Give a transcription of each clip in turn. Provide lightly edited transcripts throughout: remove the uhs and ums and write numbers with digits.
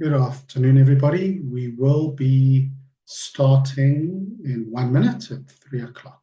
Good afternoon, everybody. We will be starting in 1 minute at 3 o'clock.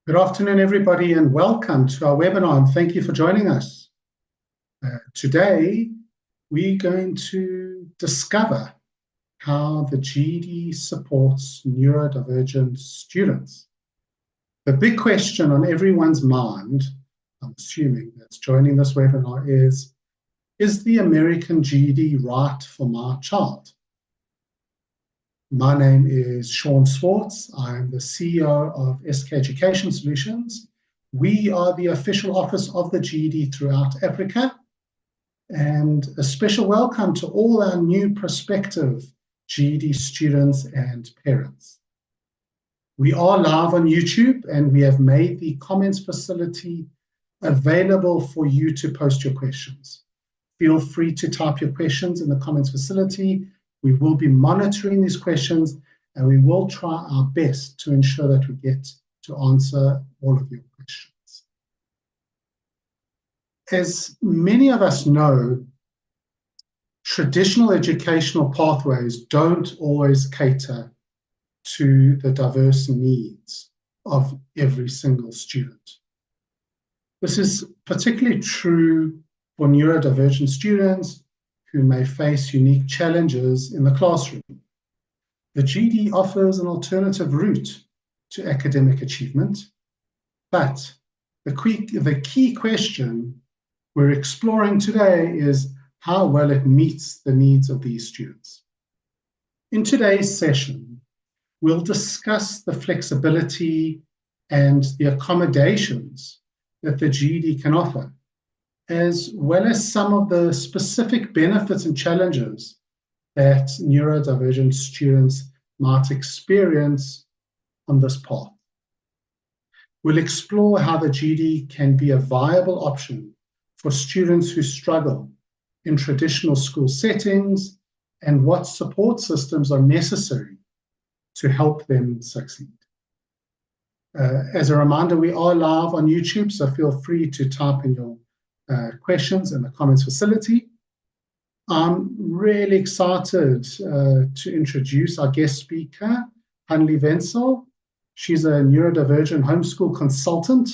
Good afternoon, everybody, and welcome to our webinar, and thank you for joining us. Today, we're going to discover how the GED supports neurodivergent students. The big question on everyone's mind, I'm assuming that's joining this webinar, is the American GED right for my child? My name is Sean Swartz. I'm the CEO of SK Education Solutions. We are the official office of the GED throughout Africa. And a special welcome to all our new prospective GED students and parents. We are live on YouTube, and we have made the comments facility available for you to post your questions. Feel free to type your questions in the comments facility. We will be monitoring these questions, and we will try our best to ensure that we get to answer all of your questions. As many of us know, traditional educational pathways don't always cater to the diverse needs of every single student. This is particularly true for neurodivergent students who may face unique challenges in the classroom. The GED offers an alternative route to academic achievement, but the key question we're exploring today is how well it meets the needs of these students. In today's session, we'll discuss the flexibility and the accommodations that the GED can offer, as well as some of the specific benefits and challenges that neurodivergent students might experience on this path. We'll explore how the GED can be a viable option for students who struggle in traditional school settings and what support systems are necessary to help them succeed. As a reminder, we are live on YouTube, so feel free to type in your questions in the comments facility. I'm really excited to introduce our guest speaker, Hanlie Wentzel. She's a neurodivergent homeschool consultant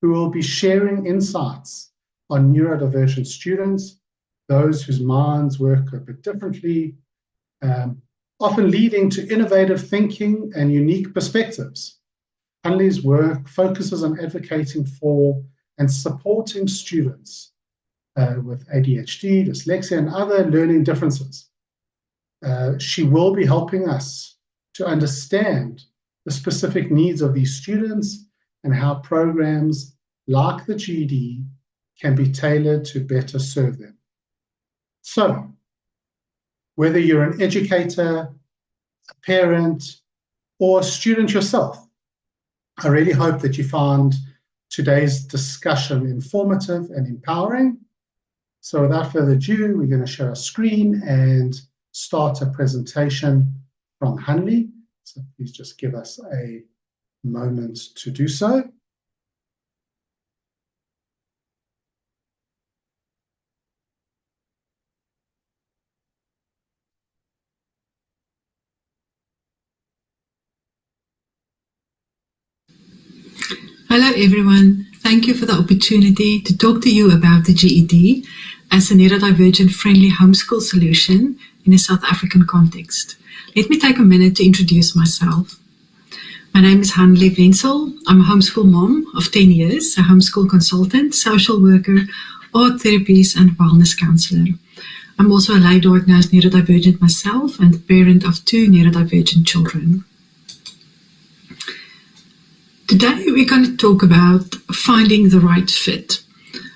who will be sharing insights on neurodivergent students, those whose minds work a bit differently, often leading to innovative thinking and unique perspectives. Hanlie's work focuses on advocating for and supporting students with ADHD, dyslexia, and other learning differences. She will be helping us to understand the specific needs of these students and how programs like the GED can be tailored to better serve them. So, whether you're an educator, a parent, or a student yourself, I really hope that you found today's discussion informative and empowering. So without further ado, we're going to share a screen and start a presentation from Hanlie. So please just give us a moment to do so. Hello everyone, thank you for the opportunity to talk to you about the GED as a neurodivergent friendly homeschool solution in a South African context. Let me take a minute to introduce myself. My name is Hanlie Wentzel. I'm a homeschool mom of 10 years, a homeschool consultant, social worker, art therapist and wellness counselor. I'm also a late diagnosed neurodivergent myself and the parent of 2 neurodivergent children. Today we're going to talk about finding the right fit.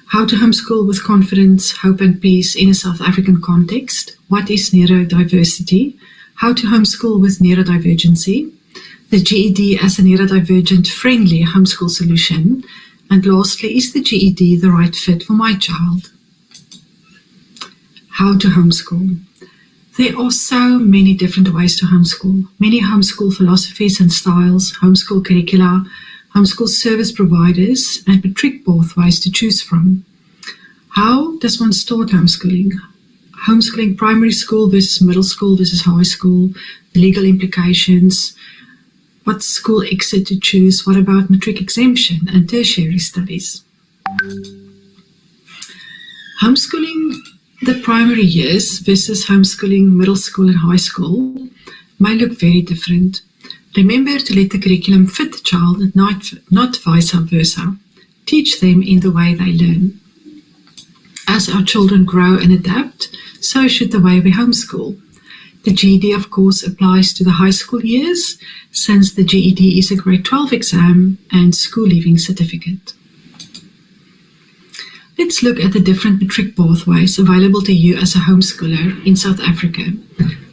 How to homeschool with confidence, hope and peace in a South African context. What is neurodiversity? How to homeschool with neurodivergency. The GED as a neurodivergent friendly homeschool solution. And lastly, is the GED the right fit for my child? How to homeschool. There are so many different ways to homeschool. Many homeschool philosophies and styles, homeschool curricula, homeschool service providers, and matric pathways to choose from. How does one start homeschooling? Homeschooling primary school versus middle school versus high school, the legal implications, what school exit to choose, what about matric exemption and tertiary studies? Homeschooling the primary years versus homeschooling middle school and high school may look very different. Remember to let the curriculum fit the child and not vice versa. Teach them in the way they learn. As our children grow and adapt, so should the way we homeschool. The GED, of course, applies to the high school years, since the GED is a grade 12 exam and school leaving certificate. Let's look at the different matric pathways available to you as a homeschooler in South Africa.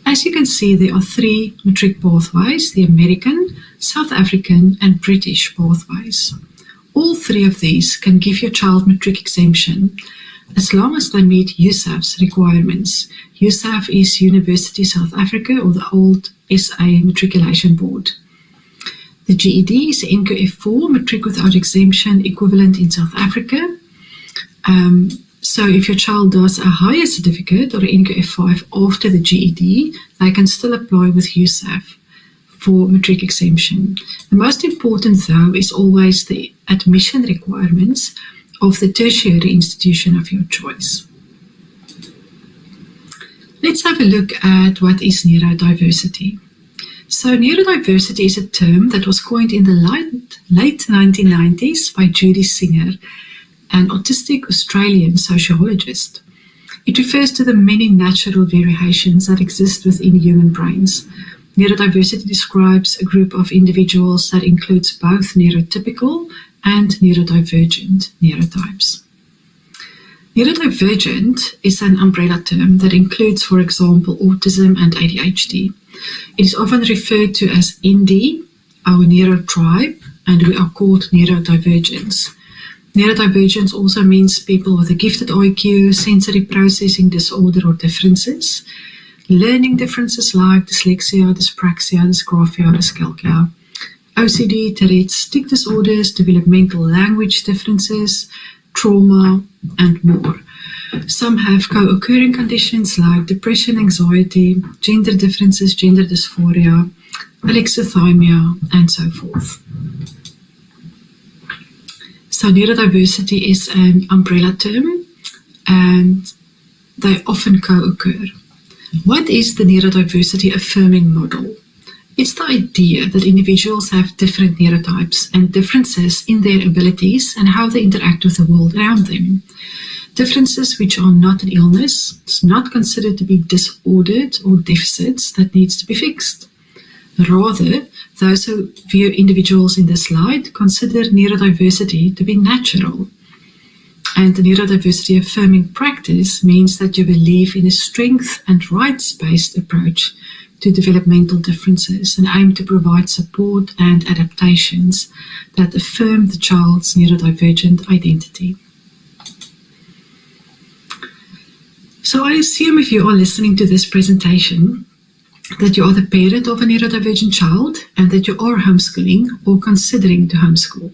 As you can see, there are 3 matric pathways, the American, South African, and British pathways. All 3 of these can give your child matric exemption, as long as they meet USAF's requirements. USAF is University South Africa, or the old SA Matriculation Board. The GED is NQF4, Matric Without Exemption equivalent in South Africa. So if your child does a higher certificate or NQF5 after the GED, they can still apply with USAF for matric exemption. The most important, though, is always the admission requirements of the tertiary institution of your choice. Let's have a look at what is neurodiversity. So neurodiversity is a term that was coined in the late 1990s by Judy Singer, an autistic Australian sociologist. It refers to the many natural variations that exist within human brains. Neurodiversity describes a group of individuals that includes both neurotypical and neurodivergent neurotypes. Neurodivergent is an umbrella term that includes, for example, autism and ADHD. It is often referred to as ND, our neurotribe, and we are called neurodivergents. Neurodivergence also means people with a gifted IQ, sensory processing disorder or differences, learning differences like dyslexia, dyspraxia, dysgraphia, dyscalculia, OCD, Tourette's, tic disorders, developmental language differences, trauma, and more. Some have co-occurring conditions like depression, anxiety, gender differences, gender dysphoria, alexithymia, and so forth. So neurodiversity is an umbrella term, and they often co-occur. What is the neurodiversity affirming model? It's the idea that individuals have different neurotypes and differences in their abilities and how they interact with the world around them. Differences which are not an illness, it's not considered to be disordered or deficits that needs to be fixed. Rather, those who view individuals in this light consider neurodiversity to be natural. And the neurodiversity affirming practice means that you believe in a strength and rights-based approach to developmental differences and aim to provide support and adaptations that affirm the child's neurodivergent identity. So I assume if you are listening to this presentation, that you are the parent of a neurodivergent child and that you are homeschooling or considering to homeschool.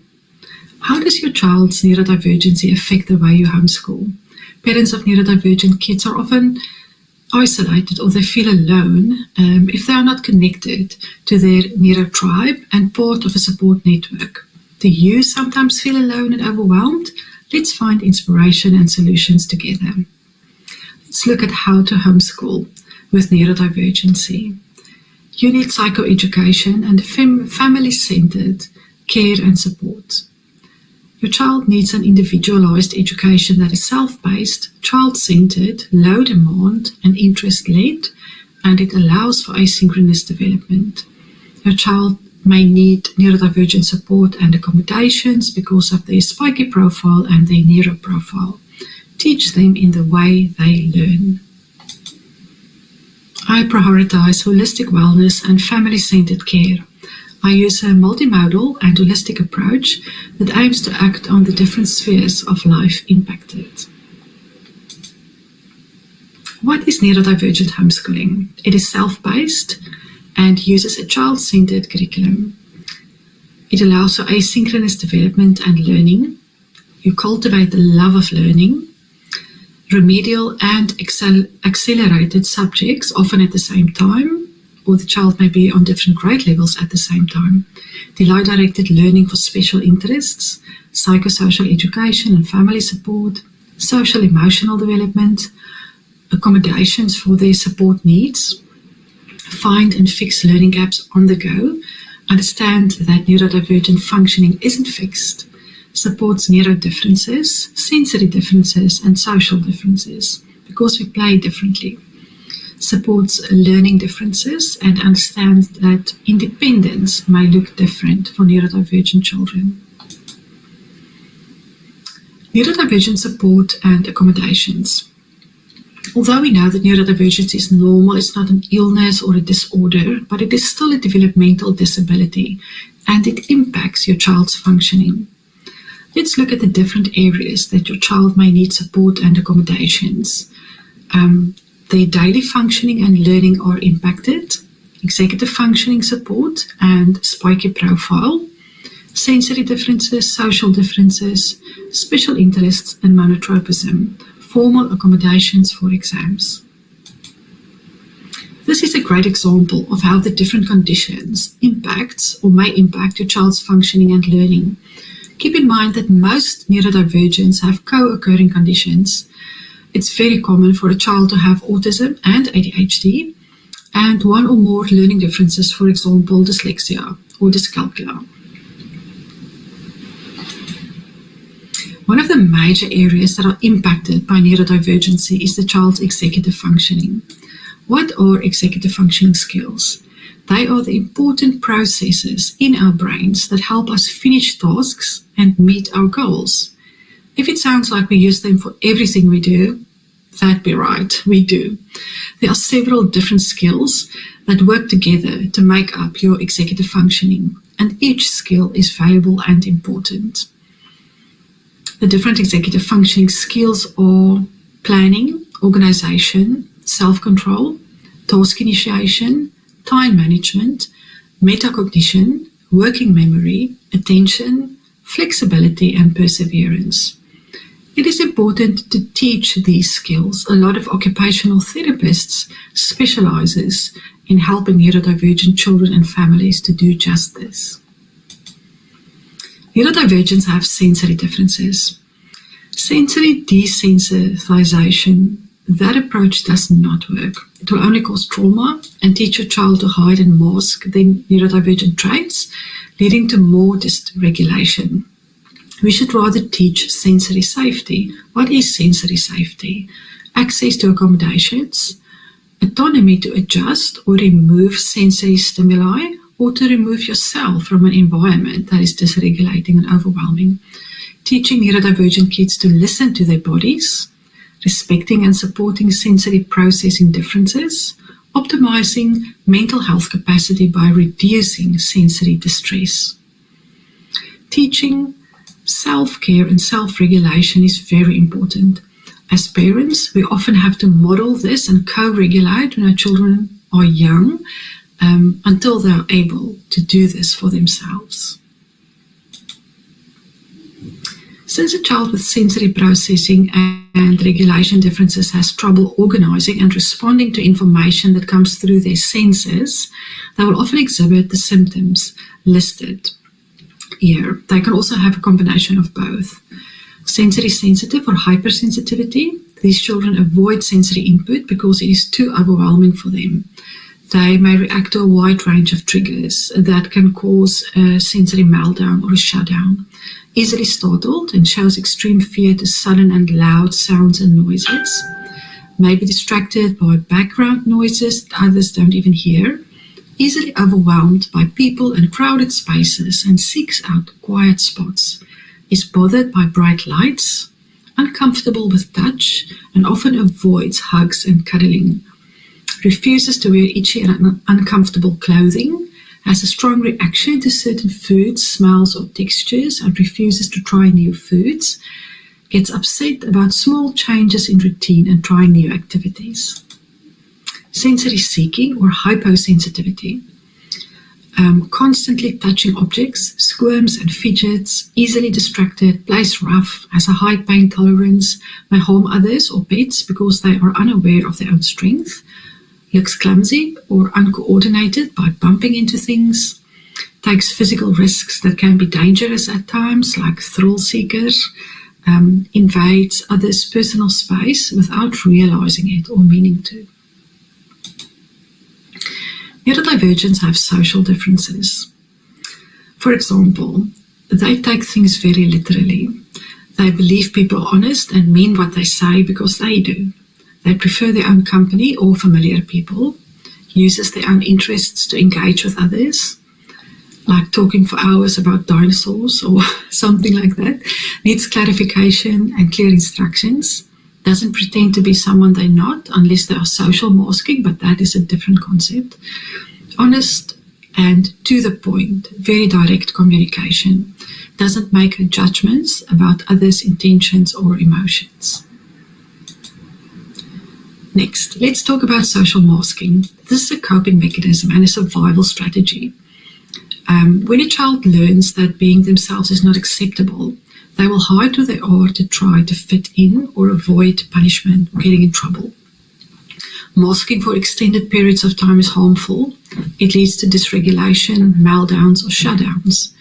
How does your child's neurodivergency affect the way you homeschool? Parents of neurodivergent kids are often isolated or they feel alone if they are not connected to their neurotribe and part of a support network. Do you sometimes feel alone and overwhelmed? Let's find inspiration and solutions together. Let's look at how to homeschool with neurodivergency. You need psychoeducation and family-centered care and support. Your child needs an individualized education that is self-paced, child-centered, low demand, and interest-led, and it allows for asynchronous development. Your child may need neurodivergent support and accommodations because of their spiky profile and their neuro profile. Teach them in the way they learn. I prioritize holistic wellness and family-centered care. I use a multimodal and holistic approach that aims to act on the different spheres of life impacted. What is neurodivergent homeschooling? It is self-paced and uses a child-centered curriculum. It allows for asynchronous development and learning. You cultivate the love of learning. Remedial and accelerated subjects, often at the same time, or the child may be on different grade levels at the same time. Delay-directed learning for special interests, psychosocial education and family support, social emotional development, accommodations for their support needs, find and fix learning gaps on the go, understand that neurodivergent functioning isn't fixed, supports neuro differences, sensory differences, and social differences, because we play differently. Supports learning differences and understands that independence may look different for neurodivergent children. Neurodivergent support and accommodations. Although we know that neurodivergence is normal, it's not an illness or a disorder, but it is still a developmental disability, and it impacts your child's functioning. Let's look at the different areas that your child may need support and accommodations. Their daily functioning and learning are impacted, executive functioning support and spiky profile, sensory differences, social differences, special interests and monotropism, formal accommodations for exams. This is a great example of how the different conditions impacts or may impact your child's functioning and learning. Keep in mind that most neurodivergents have co-occurring conditions. It's very common for a child to have autism and ADHD and one or more learning differences, for example, dyslexia or dyscalculia. One of the major areas that are impacted by neurodivergency is the child's executive functioning. What are executive functioning skills? They are the important processes in our brains that help us finish tasks and meet our goals. If it sounds like we use them for everything we do, that'd be right, we do. There are several different skills that work together to make up your executive functioning, and each skill is valuable and important. The different executive functioning skills are planning, organization, self-control, task initiation, time management, metacognition, working memory, attention, flexibility, and perseverance. It is important to teach these skills. A lot of occupational therapists specializes in helping neurodivergent children and families to do just this. Neurodivergents have sensory differences. Sensory desensitization, that approach does not work. It will only cause trauma and teach your child to hide and mask their neurodivergent traits, leading to more dysregulation. We should rather teach sensory safety. What is sensory safety? Access to accommodations, autonomy to adjust or remove sensory stimuli, or to remove yourself from an environment that is dysregulating and overwhelming. Teaching neurodivergent kids to listen to their bodies, respecting and supporting sensory processing differences, optimizing mental health capacity by reducing sensory distress. Teaching self-care and self-regulation is very important. As parents, we often have to model this and co-regulate when our children are young until they are able to do this for themselves. Since a child with sensory processing and regulation differences has trouble organizing and responding to information that comes through their senses, they will often exhibit the symptoms listed here. They can also have a combination of both. Sensory sensitive or hypersensitivity. These children avoid sensory input because it is too overwhelming for them. They may react to a wide range of triggers that can cause a sensory meltdown or a shutdown. Easily startled and shows extreme fear to sudden and loud sounds and noises. May be distracted by background noises that others don't even hear. easily overwhelmed by people and crowded spaces and seeks out quiet spots, is bothered by bright lights, uncomfortable with touch, and often avoids hugs and cuddling, refuses to wear itchy and uncomfortable clothing, has a strong reaction to certain foods, smells, or textures, and refuses to try new foods, gets upset about small changes in routine and trying new activities. Sensory seeking or hyposensitivity, constantly touching objects, squirms and fidgets, easily distracted, plays rough, has a high pain tolerance, may harm others or pets because they are unaware of their own strength, looks clumsy or uncoordinated by bumping into things, takes physical risks that can be dangerous at times, like thrill seekers, invades others' personal space without realizing it or meaning to. Neurodivergents have social differences. For example, they take things very literally. They believe people are honest and mean what they say because they do. They prefer their own company or familiar people, uses their own interests to engage with others, like talking for hours about dinosaurs or something like that, needs clarification and clear instructions, doesn't pretend to be someone they're not unless they are social masking, but that is a different concept. Honest and to the point, very direct communication, doesn't make judgments about others' intentions or emotions. Next, let's talk about social masking. This is a coping mechanism and a survival strategy. When a child learns that being themselves is not acceptable, they will hide who they are to try to fit in or avoid punishment or getting in trouble. Masking for extended periods of time is harmful. It leads to dysregulation, meltdowns, or shutdowns.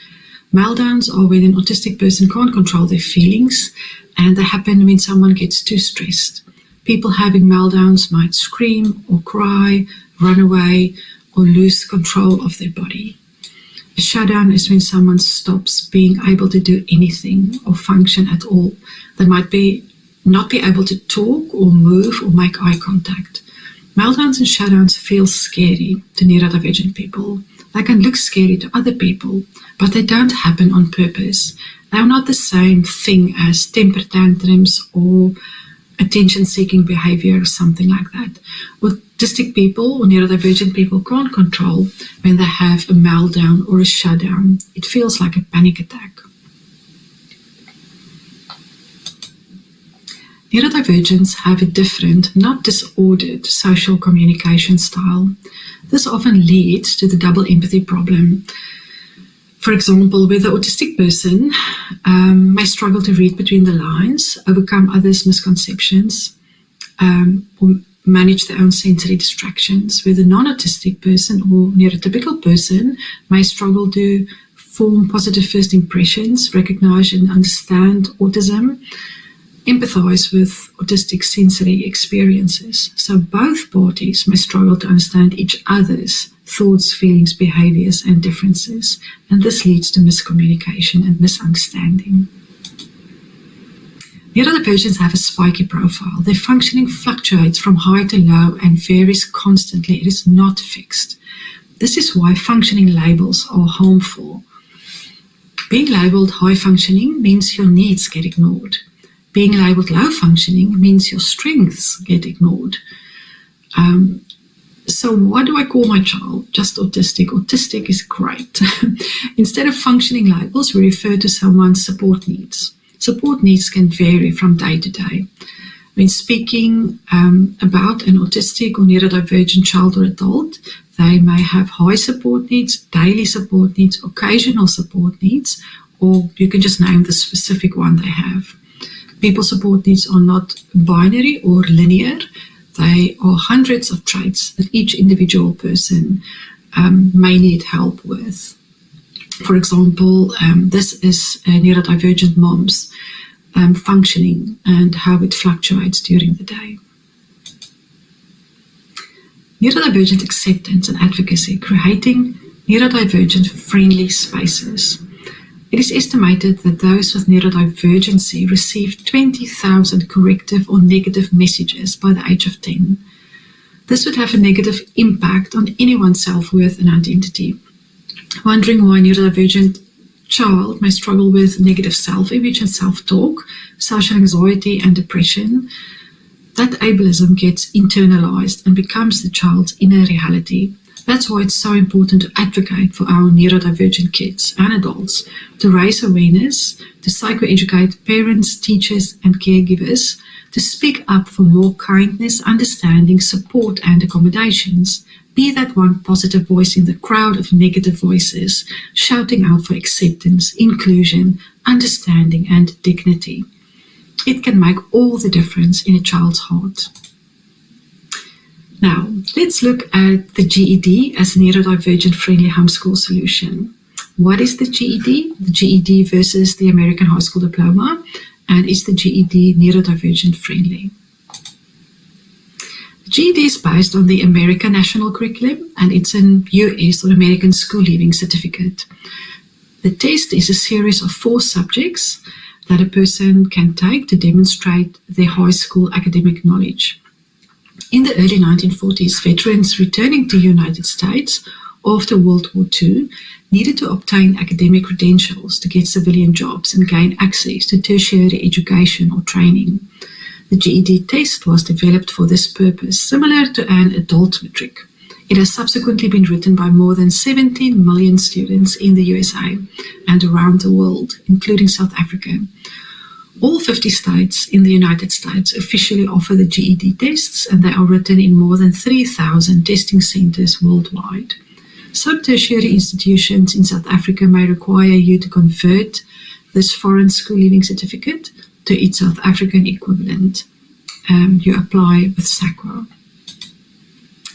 Meltdowns are when an autistic person can't control their feelings, and they happen when someone gets too stressed. People having meltdowns might scream or cry, run away, or lose control of their body. A shutdown is when someone stops being able to do anything or function at all. They might not be able to talk or move or make eye contact. Meltdowns and shutdowns feel scary to neurodivergent people. They can look scary to other people, but they don't happen on purpose. They are not the same thing as temper tantrums or attention-seeking behavior or something like that. Autistic people or neurodivergent people can't control when they have a meltdown or a shutdown. It feels like a panic attack. Neurodivergents have a different, not disordered, social communication style. This often leads to the double empathy problem. For example, where the autistic person may struggle to read between the lines, overcome others' misconceptions, or manage their own sensory distractions, where the non-autistic person or neurotypical person may struggle to form positive first impressions, recognize and understand autism, empathize with autistic sensory experiences. So both parties may struggle to understand each other's thoughts, feelings, behaviors, and differences, and this leads to miscommunication and misunderstanding. Neurodivergents have a spiky profile. Their functioning fluctuates from high to low and varies constantly. It is not fixed. This is why functioning labels are harmful. Being labeled high functioning means your needs get ignored. Being labeled low functioning means your strengths get ignored. So what do I call my child? Just autistic. Autistic is great. Instead of functioning labels, we refer to someone's support needs. Support needs can vary from day to day. When speaking about an autistic or neurodivergent child or adult, they may have high support needs, daily support needs, occasional support needs, or you can just name the specific one they have. People's support needs are not binary or linear. They are hundreds of traits that each individual person may need help with. For example, this is a neurodivergent mom's functioning and how it fluctuates during the day. Neurodivergent acceptance and advocacy, creating neurodivergent friendly spaces. It is estimated that those with neurodivergency receive 20,000 corrective or negative messages by the age of 10. This would have a negative impact on anyone's self-worth and identity. Wondering why a neurodivergent child may struggle with negative self-image and self-talk, social anxiety and depression, that ableism gets internalized and becomes the child's inner reality. That's why it's so important to advocate for our neurodivergent kids and adults, to raise awareness, to psychoeducate parents, teachers and caregivers, to speak up for more kindness, understanding, support and accommodations. Be that one positive voice in the crowd of negative voices, shouting out for acceptance, inclusion, understanding and dignity. It can make all the difference in a child's heart. Now, let's look at the GED as a neurodivergent friendly homeschool solution. What is the GED? The GED versus the American High School Diploma, and is the GED neurodivergent friendly? The GED is based on the American National Curriculum, and it's an US or American School Leaving Certificate. The test is a series of 4 subjects that a person can take to demonstrate their high school academic knowledge. In the early 1940s, veterans returning to the United States after World War II needed to obtain academic credentials to get civilian jobs and gain access to tertiary education or training. The GED test was developed for this purpose, similar to an adult matric. It has subsequently been written by more than 17 million students in the USA and around the world, including South Africa. All 50 states in the United States officially offer the GED tests, and they are written in more than 3,000 testing centers worldwide. Some tertiary institutions in South Africa may require you to convert this foreign school leaving certificate to its South African equivalent. You apply with SAQA.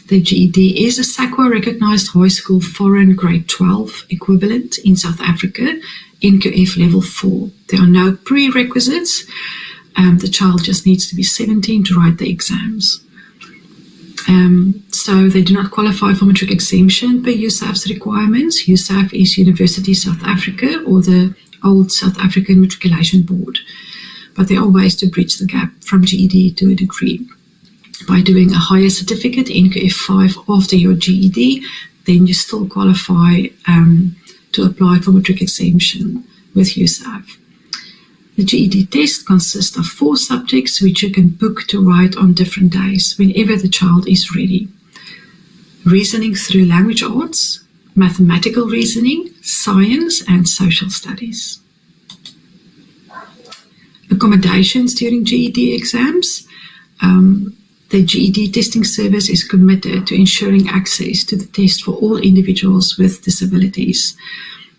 The GED is a SAQA recognized high school foreign grade 12 equivalent in South Africa, NQF level 4. There are no prerequisites. The child just needs to be 17 to write the exams. So they do not qualify for matric exemption per USAF's requirements. USAF is University South Africa, or the old South African Matriculation Board. But there are ways to bridge the gap from GED to a degree. By doing a higher certificate, NQF 5, after your GED, then you still qualify to apply for matric exemption with USAF. The GED test consists of 4 subjects which you can book to write on different days whenever the child is ready. Reasoning through language arts, mathematical reasoning, science and social studies. Accommodations during GED exams. The GED testing service is committed to ensuring access to the test for all individuals with disabilities.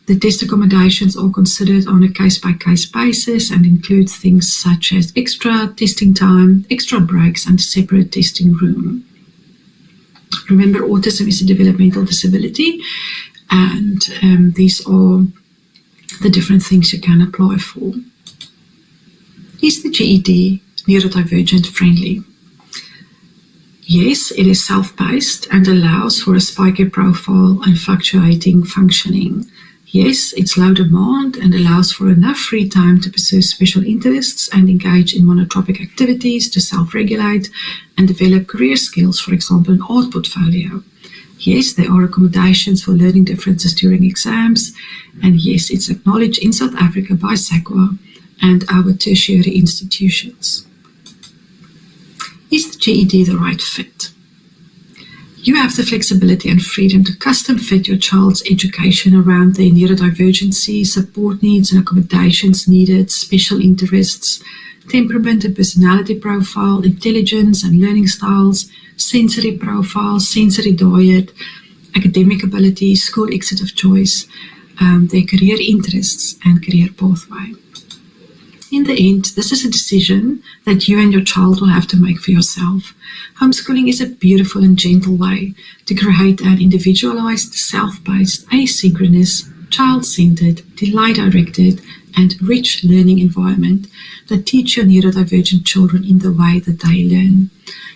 The test accommodations are considered on a case-by-case basis and include things such as extra testing time, extra breaks, and a separate testing room. Remember, autism is a developmental disability, and these are the different things you can apply for. Is the GED neurodivergent friendly? Yes, it is self-paced and allows for a spiky profile and fluctuating functioning. Yes, it's low demand and allows for enough free time to pursue special interests and engage in monotropic activities to self-regulate and develop career skills, for example, an art portfolio. Yes, there are accommodations for learning differences during exams, and yes, it's acknowledged in South Africa by SAQA and our tertiary institutions. Is the GED the right fit? You have the flexibility and freedom to custom fit your child's education around their neurodivergency, support needs and accommodations needed, special interests, temperament and personality profile, intelligence and learning styles, sensory profile, sensory diet, academic ability, school exit of choice, their career interests and career pathway. In the end, this is a decision that you and your child will have to make for yourself. Homeschooling is a beautiful and gentle way to create an individualized, self-paced, asynchronous, child-centered, delay-directed, and rich learning environment that teach your neurodivergent children in the way that they learn.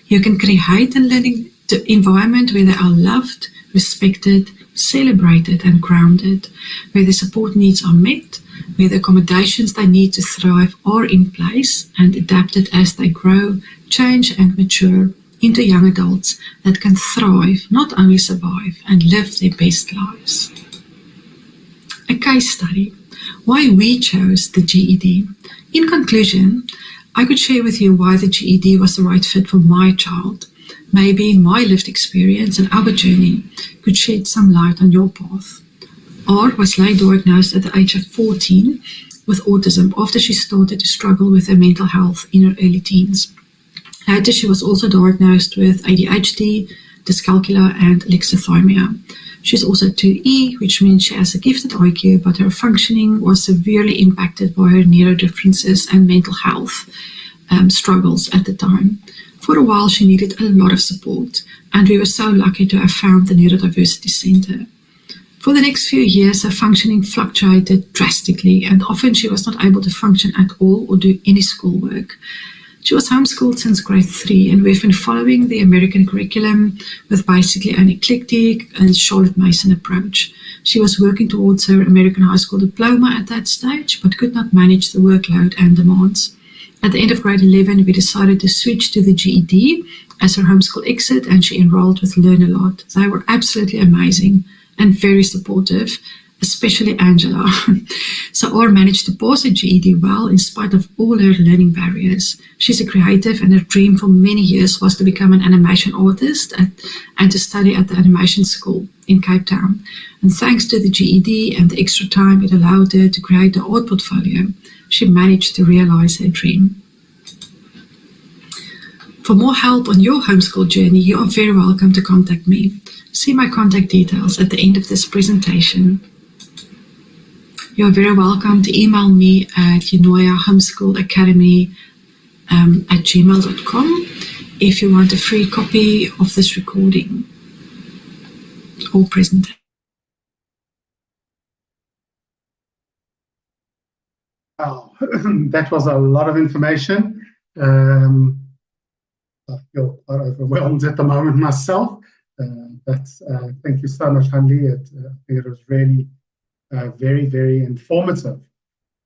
You can create a learning environment where they are loved, respected, celebrated, and grounded, where their support needs are met, where the accommodations they need to thrive are in place and adapted as they grow, change, and mature, into young adults that can thrive, not only survive, and live their best lives. A case study, why we chose the GED. In conclusion, I could share with you why the GED was the right fit for my child. Maybe my lived experience and our journey could shed some light on your path. R was late diagnosed at the age of 14 with autism after she started to struggle with her mental health in her early teens. Later, she was also diagnosed with ADHD, dyscalculia, and alexithymia. She's also 2E, which means she has a gifted IQ, but her functioning was severely impacted by her neurodifferences and mental health struggles at the time. For a while, she needed a lot of support, and we were so lucky to have found the Neurodiversity Center. For the next few years, her functioning fluctuated drastically, and often she was not able to function at all or do any schoolwork. She was homeschooled since grade 3, and we've been following the American curriculum with basically an eclectic and Charlotte Mason approach. She was working towards her American high school diploma at that stage, but could not manage the workload and demands. At the end of grade 11, we decided to switch to the GED as her homeschool exit, and she enrolled with Learn a Lot. They were absolutely amazing and very supportive, especially Angela. So R managed to pass her GED well in spite of all her learning barriers. She's a creative, and her dream for many years was to become an animation artist and to study at the animation school in Cape Town. And thanks to the GED and the extra time it allowed her to create the art portfolio, she managed to realize her dream. For more help on your homeschool journey, you are very welcome to contact me. See my contact details at the end of this presentation. You are very welcome to email me at unoyahomeschoolacademy@gmail.com if you want a free copy of this recording or presentation. Wow, that was a lot of information. I feel quite overwhelmed at the moment myself. But thank you so much, Hanlie. I think it was really very, very informative.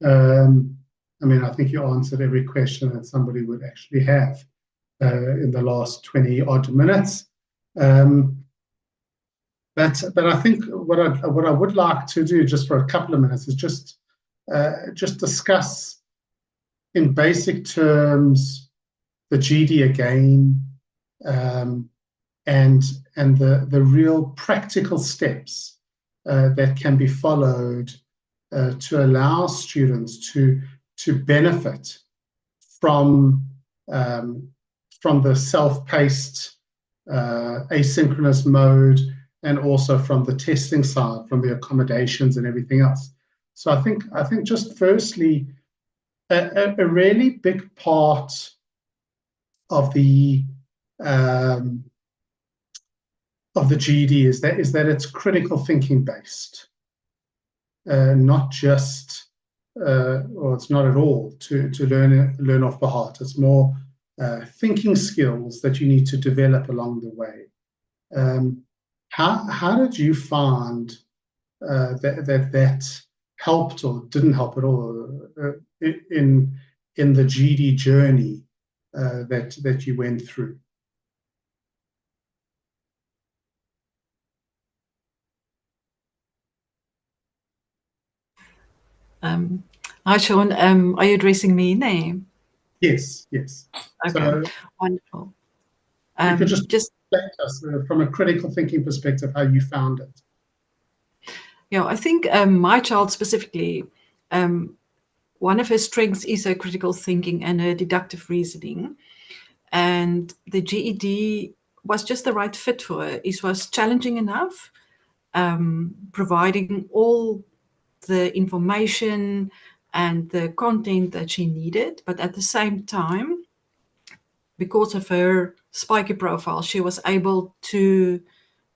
I mean, I think you answered every question that somebody would actually have in the last 20 odd minutes. But I think what I would like to do just for a couple of minutes is just discuss in basic terms the GED again, and the real practical steps that can be followed to allow students to benefit from the self-paced asynchronous mode, and also from the testing side, from the accommodations and everything else. So I think just firstly, a really big part of the GED is that it's critical thinking based, not just, or it's not at all to learn off the heart. It's more thinking skills that you need to develop along the way. How did you find that helped or didn't help at all in the GED journey that you went through? Hi, Sean. Are you addressing me now? Yes. Okay, So wonderful. you could just explain to us from a critical thinking perspective how you found it. Yeah, I think my child specifically, one of her strengths is her critical thinking and her deductive reasoning. And the GED was just the right fit for her. It was challenging enough, providing all the information and the content that she needed, but at the same time, because of her spiky profile, she was able to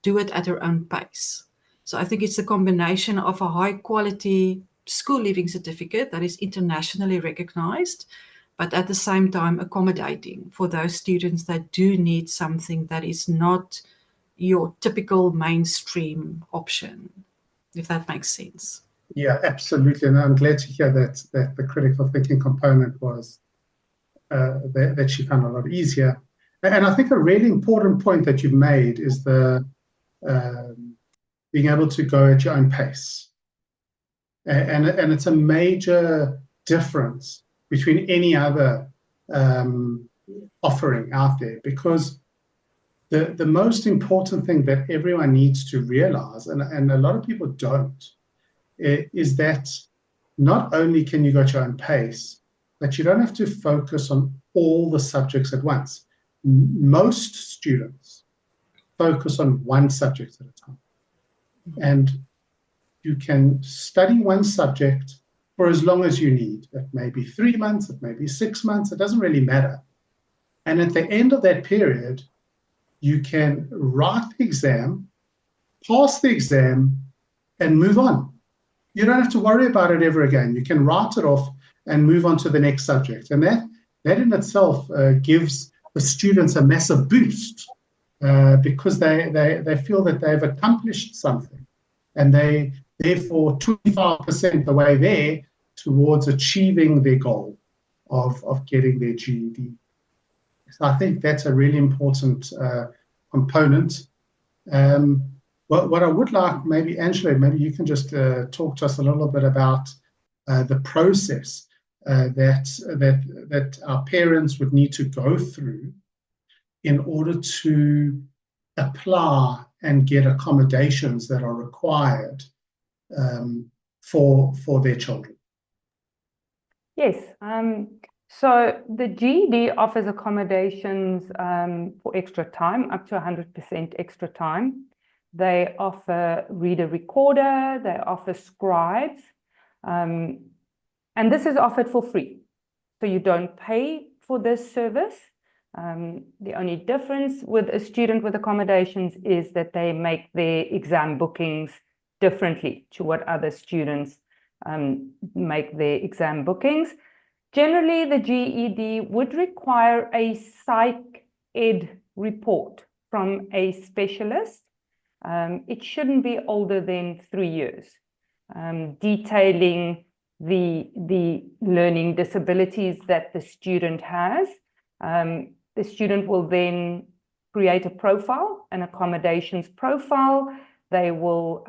do it at her own pace. So I think it's a combination of a high quality school leaving certificate that is internationally recognized, but at the same time accommodating for those students that do need something that is not your typical mainstream option, if that makes sense. Yeah, absolutely. And I'm glad to hear that the critical thinking component was that she found a lot easier. And I think a really important point that you've made is the being able to go at your own pace. And it's a major difference between any other offering out there, because the most important thing that everyone needs to realize, and a lot of people don't, is that not only can you go at your own pace, but you don't have to focus on all the subjects at once. Most students focus on one subject at a time. And you can study one subject for as long as you need. It may be 3 months, it may be 6 months, it doesn't really matter. And at the end of that period, you can write the exam, pass the exam, and move on. You don't have to worry about it ever again. You can write it off and move on to the next subject. And that in itself gives the students a massive boost because they feel that they've accomplished something, and they therefore 25% the way there towards achieving their goal of getting their GED. So I think that's a really important component. What I would like, maybe Angela, maybe you can just talk to us a little bit about the process that our parents would need to go through in order to apply and get accommodations that are required for their children. Yes. So the GED offers accommodations for extra time, up to 100% extra time. They offer reader recorder, they offer scribes, and this is offered for free. So you don't pay for this service. The only difference with a student with accommodations is that they make their exam bookings differently to what other students make their exam bookings. Generally, the GED would require a psych ed report from a specialist. It shouldn't be older than 3 years, detailing the learning disabilities that the student has. The student will then create a profile, an accommodations profile. They will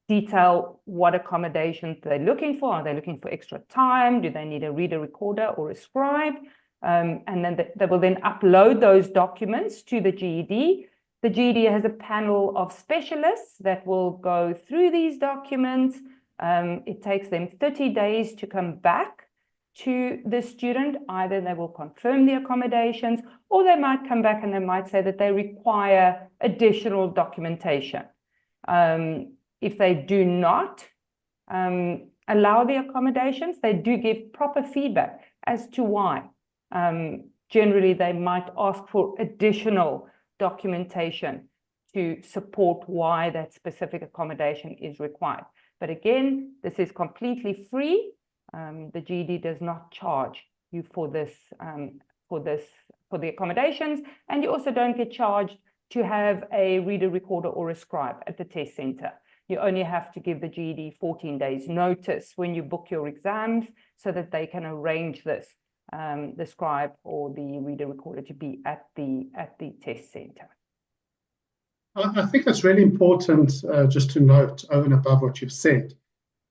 detail what accommodations they're looking for. Are they looking for extra time? Do they need a reader recorder or a scribe? And then they will then upload those documents to the GED. The GED has a panel of specialists that will go through these documents. It takes them 30 days to come back to the student. Either they will confirm the accommodations, or they might come back and they might say that they require additional documentation. If they do not allow the accommodations, they do give proper feedback as to why. Generally, they might ask for additional documentation to support why that specific accommodation is required. But again, this is completely free. The GED does not charge you for this, for the accommodations, and you also don't get charged to have a reader recorder or a scribe at the test center. You only have to give the GED 14 days notice when you book your exams so that they can arrange this, the scribe or the reader recorder to be at the test center. I think it's really important just to note over and above what you've said,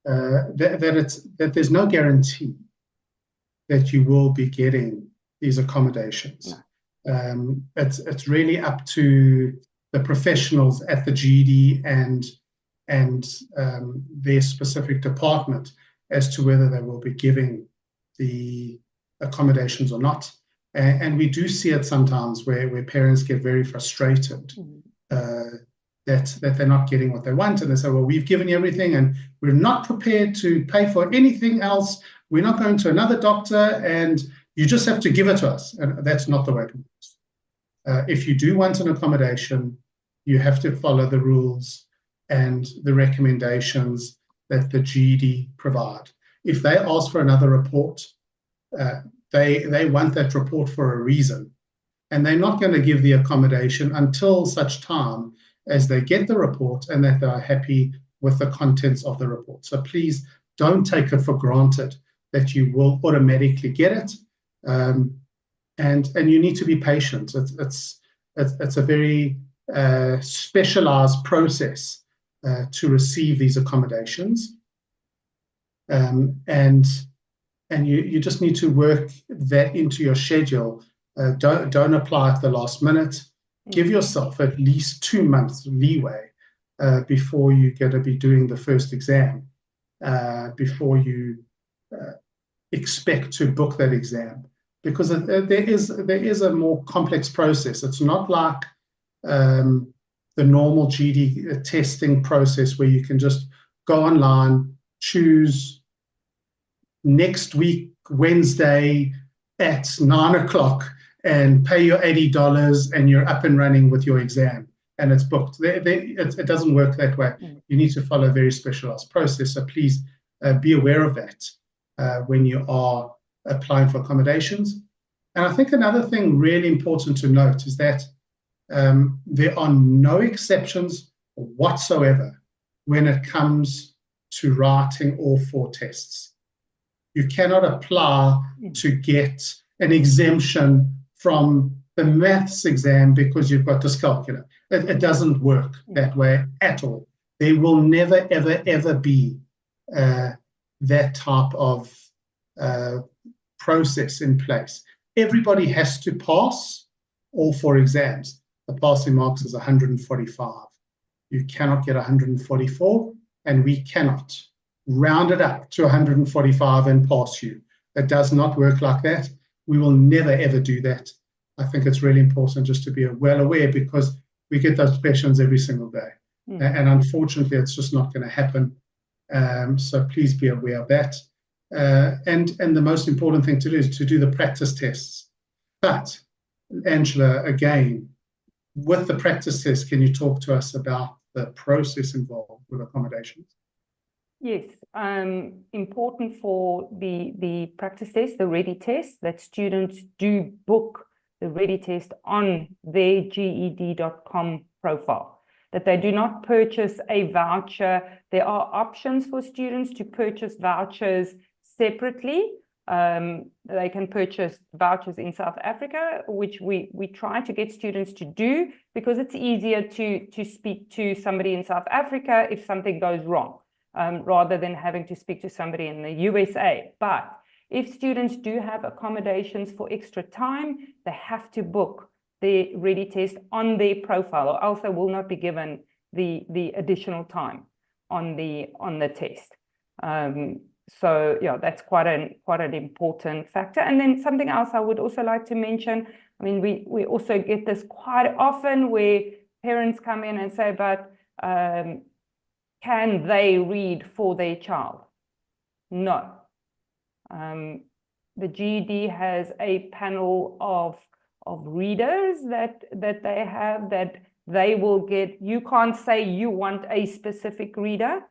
that there's no guarantee that you will be getting these accommodations. No. It's really up to the professionals at the GED and their specific department as to whether they will be giving the accommodations or not. And we do see it sometimes where parents get very frustrated that they're not getting what they want, and they say, well, we've given you everything and we're not prepared to pay for anything else. We're not going to another doctor, and you just have to give it to us. And that's not the way it works. If you do want an accommodation, you have to follow the rules and the recommendations that the GED provide. If they ask for another report, they want that report for a reason, and they're not going to give the accommodation until such time as they get the report and that they are happy with the contents of the report. So please don't take it for granted that you will automatically get it. and you need to be patient. It's a very specialized process to receive these accommodations, and you just need to work that into your schedule. Don't apply at the last minute. Give yourself at least 2 months leeway before you're going to be doing the first exam, before you expect to book that exam, because there is a more complex process. It's not like the normal GED testing process where you can just go online, choose next week, Wednesday at 9 o'clock, and pay your $80 and you're up and running with your exam and it's booked. It doesn't work that way. You need to follow a very specialized process. So please be aware of that when you are applying for accommodations. And I think another thing really important to note is that there are no exceptions whatsoever when it comes to writing all 4 tests. You cannot apply to get an exemption from the maths exam because you've got dyscalculia. It doesn't work that way at all. There will never, ever, ever be that type of process in place. Everybody has to pass all 4 exams. The passing marks is 145. You cannot get 144, and we cannot round it up to 145 and pass you. It does not work like that. We will never, ever do that. I think it's really important just to be well aware, because we get those questions every single day. And unfortunately, it's just not going to happen. So please be aware of that. And the most important thing to do is to do the practice tests. But, Angela, again, with the practice tests, can you talk to us about the process involved with accommodations? Yes, important for the practice test, the ready test, that students do book the ready test on their GED.com profile, that they do not purchase a voucher. There are options for students to purchase vouchers separately. They can purchase vouchers in South Africa, which we try to get students to do, because it's easier to speak to somebody in South Africa if something goes wrong, rather than having to speak to somebody in the USA. But if students do have accommodations for extra time, they have to book the ready test on their profile, or else they will not be given the additional time on the test. So yeah, that's quite an important factor. And then something else I would also like to mention, I mean, we also get this quite often where parents come in and say, but can they read for their child? No. The GED has a panel of readers that they have, that they will get. You can't say you want a specific reader.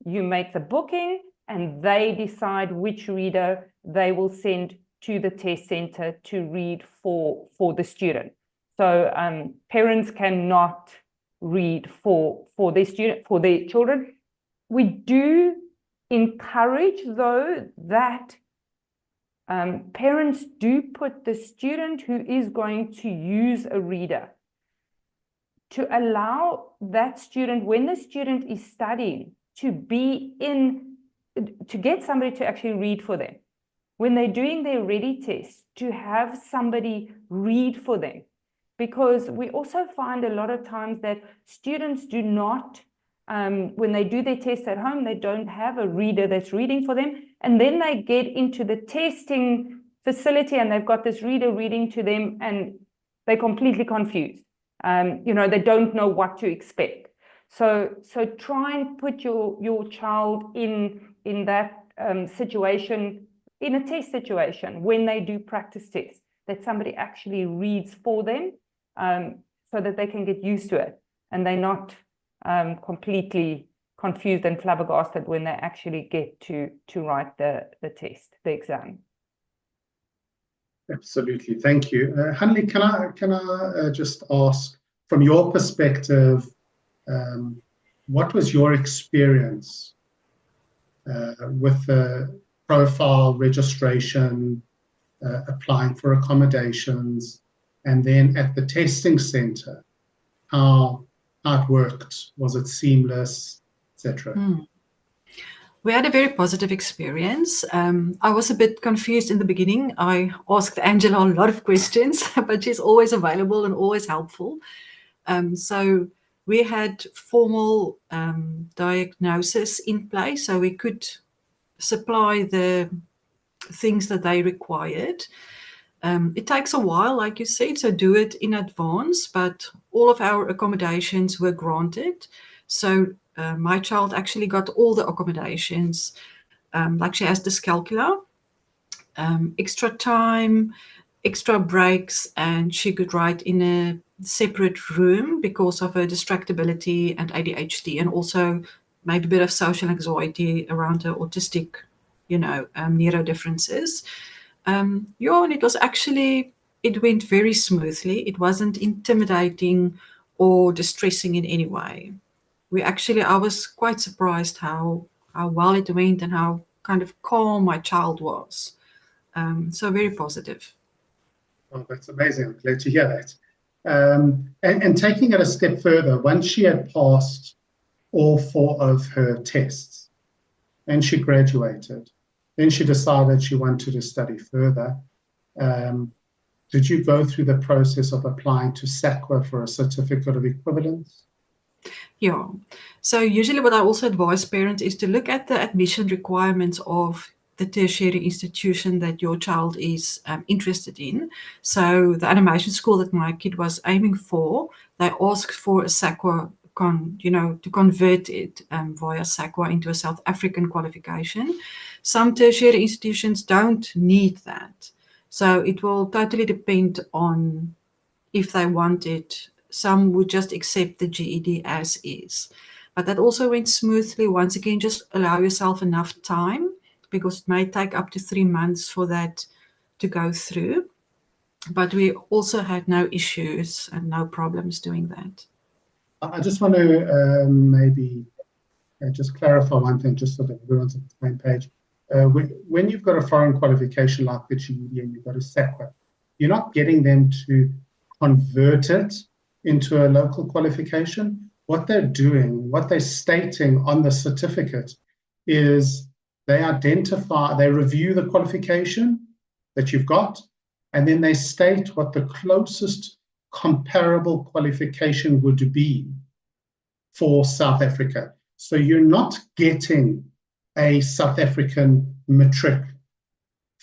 You make the booking and they decide which reader they will send to the test center to read for the student. So parents cannot read for their student, for their children. We do encourage, though, that parents do put the student who is going to use a reader, to allow that student, when the student is studying, to get somebody to actually read for them. When they're doing their ready test, to have somebody read for them. Because we also find a lot of times that students do not, when they do their tests at home, they don't have a reader that's reading for them. And then they get into the testing facility and they've got this reader reading to them and they're completely confused. They don't know what to expect. So try and put your child in that situation, in a test situation, when they do practice tests, that somebody actually reads for them, so that they can get used to it and they're not completely confused and flabbergasted when they actually get to write the test, the exam. Absolutely, thank you. Hanlie, can I just ask, from your perspective, what was your experience with the profile registration applying for accommodations, and then at the testing center, how it worked. Was it seamless, etc.? We had a very positive experience. I was a bit confused in the beginning. I asked Angela a lot of questions, but she's always available and always helpful. So we had formal diagnosis in place, so we could supply the things that they required. It takes a while, like you said, so do it in advance, but all of our accommodations were granted. So my child actually got all the accommodations, like she has dyscalculia, extra time, extra breaks, and she could write in a separate room because of her distractibility and ADHD, and also maybe a bit of social anxiety around her autistic, neurodifferences. Yeah, and it went very smoothly. It wasn't intimidating or distressing in any way. I was quite surprised how well it went and how kind of calm my child was. So very positive. Oh, that's amazing. I'm glad to hear that. And taking it a step further, once she had passed all 4 of her tests and she graduated, then she decided she wanted to study further. Did you go through the process of applying to SAQA for a certificate of equivalence? Yeah. So usually what I also advise parents is to look at the admission requirements of the tertiary institution that your child is interested in. So the animation school that my kid was aiming for, they asked for a SAQA, to convert it via SAQA into a South African qualification. Some tertiary institutions don't need that. So it will totally depend on if they want it. Some would just accept the GED as is. But that also went smoothly. Once again, just allow yourself enough time, because it may take up to 3 months for that to go through. But we also had no issues and no problems doing that. I just want to maybe just clarify one thing, just so that everyone's on the same page. When you've got a foreign qualification like the GED and you've got a SAQA, you're not getting them to convert it into a local qualification. What they're doing, what they're stating on the certificate is they review the qualification that you've got, and then they state what the closest comparable qualification would be for South Africa. So you're not getting a South African matric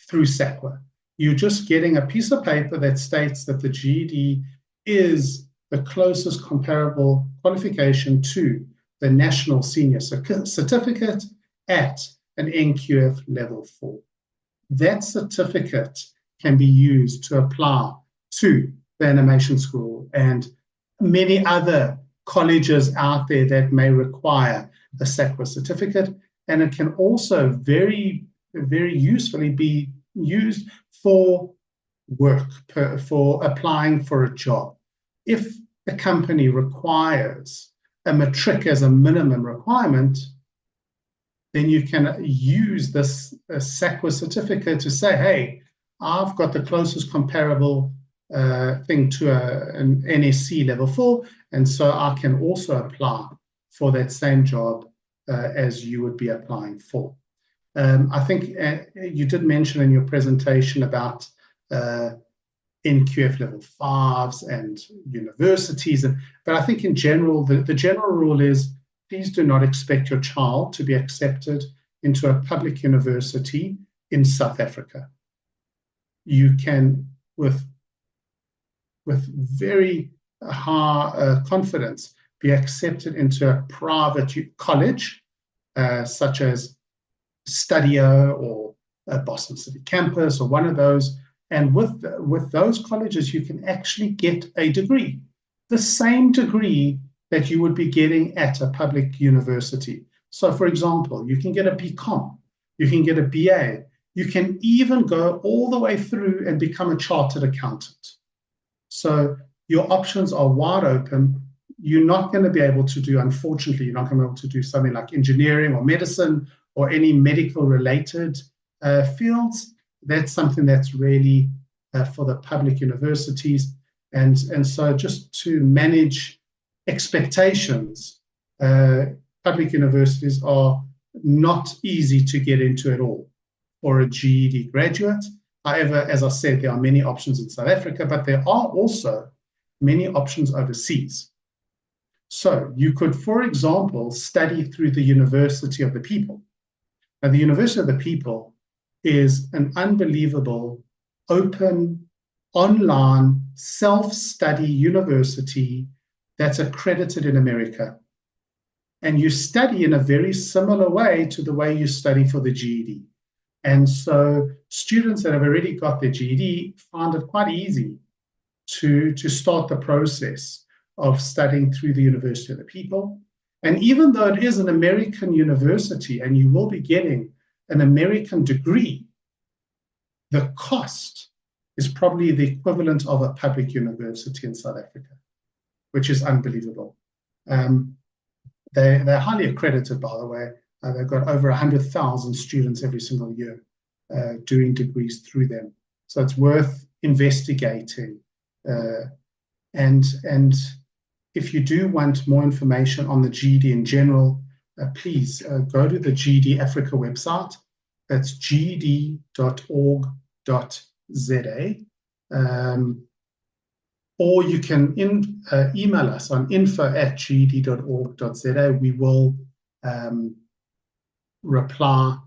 through SAQA. You're just getting a piece of paper that states that the GED is the closest comparable qualification to the National Senior Certificate at an NQF level 4. That certificate can be used to apply to the animation school and many other colleges out there that may require a SAQA certificate. And it can also very, very usefully be used for work, for applying for a job. If a company requires a matric as a minimum requirement, then you can use this SAQA certificate to say, hey, I've got the closest comparable thing to an NSC level 4, and so I can also apply for that same job as you would be applying for. I think you did mention in your presentation about NQF level 5s and universities, but I think in general, the general rule is please do not expect your child to be accepted into a public university in South Africa. You can, with very high confidence, be accepted into a private college, such as Studio or Boston City Campus or one of those. And with those colleges, you can actually get a degree, the same degree that you would be getting at a public university. So, for example, you can get a BCom, you can get a BA, you can even go all the way through and become a chartered accountant. So your options are wide open. You're not going to be able to do, unfortunately, you're not going to be able to do something like engineering or medicine or any medical related fields. that's something that's really for the public universities. And so just to manage expectations, public universities are not easy to get into at all for a GED graduate. However, as I said, there are many options in South Africa, but there are also many options overseas. So you could, for example, study through the University of the People. Now, the University of the People is an unbelievable, open, online, self-study university that's accredited in America. And you study in a very similar way to the way you study for the GED. And so students that have already got their GED find it quite easy to start the process of studying through the University of the People. And even though it is an American university and you will be getting an American degree, the cost is probably the equivalent of a public university in South Africa, which is unbelievable. They're highly accredited, by the way. They've got over 100,000 students every single year doing degrees through them. So it's worth investigating. And if you do want more information on the GED in general, please go to the GED Africa website. That's ged.org.za. Or you can email us on info@ged.org.za. We will reply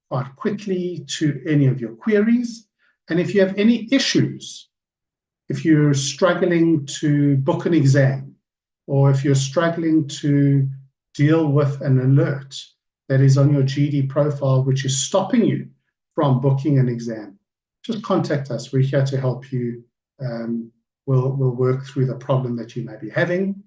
quite quickly to any of your queries. And if you have any issues, if you're struggling to book an exam, or if you're struggling to deal with an alert that is on your GED profile, which is stopping you from booking an exam, just contact us. We're here to help you. We'll work through the problem that you may be having.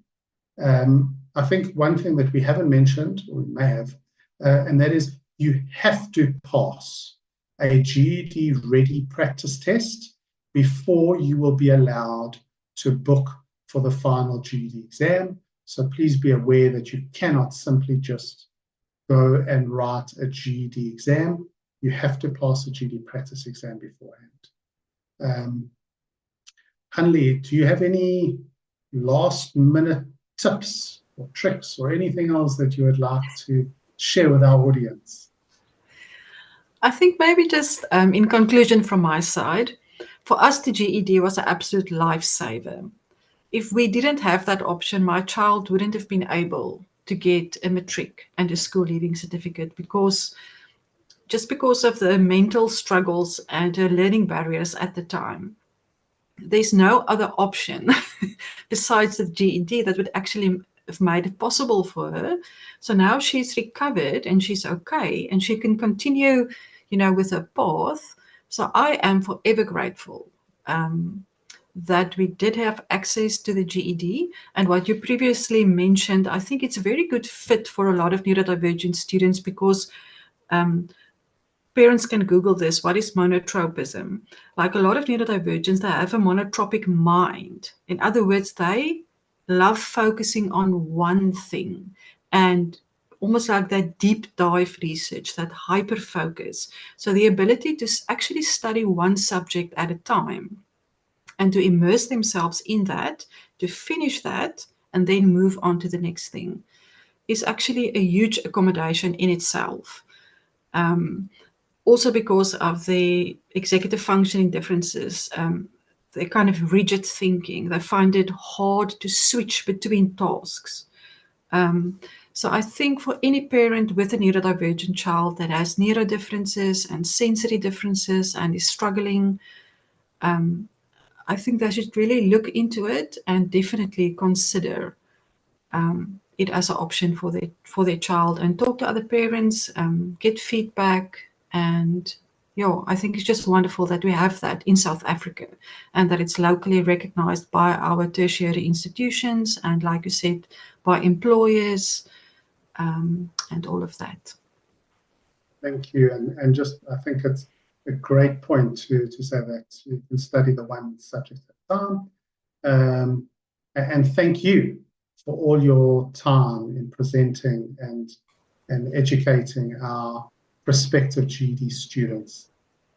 I think one thing that we haven't mentioned, or we may have, and that is you have to pass a GED ready practice test before you will be allowed to book for the final GED exam. So please be aware that you cannot simply just go and write a GED exam. You have to pass a GED practice exam beforehand. Hanlie, do you have any last minute tips or tricks or anything else that you would like to share with our audience? I think maybe just in conclusion from my side, for us, the GED was an absolute lifesaver. If we didn't have that option, my child wouldn't have been able to get a matric and a school leaving certificate because of the mental struggles and her learning barriers at the time. There's no other option besides the GED that would actually have made it possible for her. So now she's recovered and she's okay and she can continue, with her path. So I am forever grateful that we did have access to the GED. And what you previously mentioned, I think it's a very good fit for a lot of neurodivergent students because parents can Google this. What is monotropism? Like a lot of neurodivergents, they have a monotropic mind. In other words, they love focusing on one thing and almost like that deep dive research, that hyper focus. So the ability to actually study one subject at a time and to immerse themselves in that, to finish that, and then move on to the next thing is actually a huge accommodation in itself. Also because of the executive functioning differences, their kind of rigid thinking, they find it hard to switch between tasks. So I think for any parent with a neurodivergent child that has neurodifferences and sensory differences and is struggling, I think they should really look into it and definitely consider it as an option for their child and talk to other parents, get feedback. And I think it's just wonderful that we have that in South Africa and that it's locally recognized by our tertiary institutions and, like you said, by employers and all of that. Thank you. And just, I think it's a great point to say that you can study the one subject at a time. And thank you for all your time in presenting and educating our prospective GED students.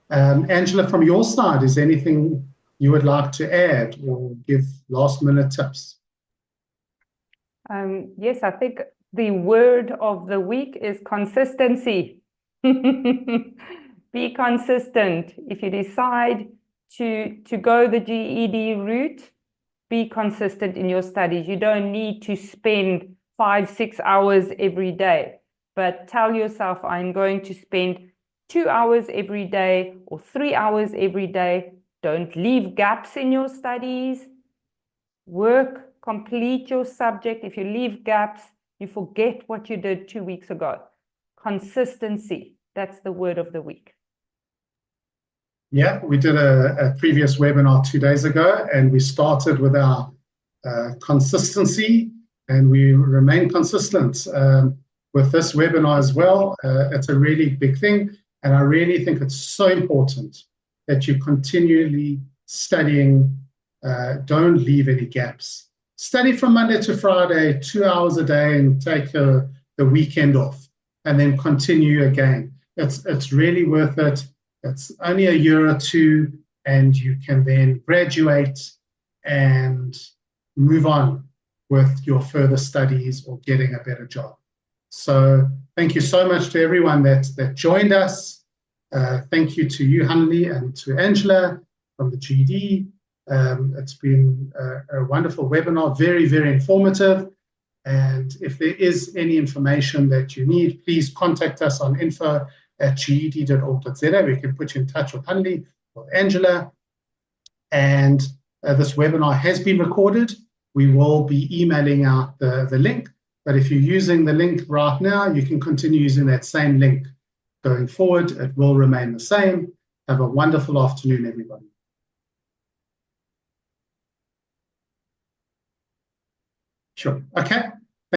Angela, from your side, is there anything you would like to add or give last-minute tips? Yes, I think the word of the week is consistency. Be consistent. If you decide to go the GED route, be consistent in your studies. You don't need to spend 5-6 hours every day, but tell yourself, I'm going to spend 2 hours every day or 3 hours every day. Don't leave gaps in your studies. Work, complete your subject. If you leave gaps, you forget what you did 2 weeks ago. Consistency, that's the word of the week. Yeah, we did a previous webinar 2 days ago, and we started with our consistency, and we remain consistent with this webinar as well. It's a really big thing, and I really think it's so important that you continually studying. Don't leave any gaps. Study from Monday to Friday, 2 hours a day, and take the weekend off, and then continue again. It's really worth it. It's only a year or two, and you can then graduate and move on with your further studies or getting a better job. So thank you so much to everyone that joined us. Thank you to you, Hanlie, and to Angela from the GED. It's been a wonderful webinar, very, very informative. And if there is any information that you need, please contact us on info@ged.org.za. We can put you in touch with Hanlie or Angela. And this webinar has been recorded. We will be emailing out the link. But if you're using the link right now, you can continue using that same link going forward. It will remain the same. Have a wonderful afternoon, everybody. Sure. Okay.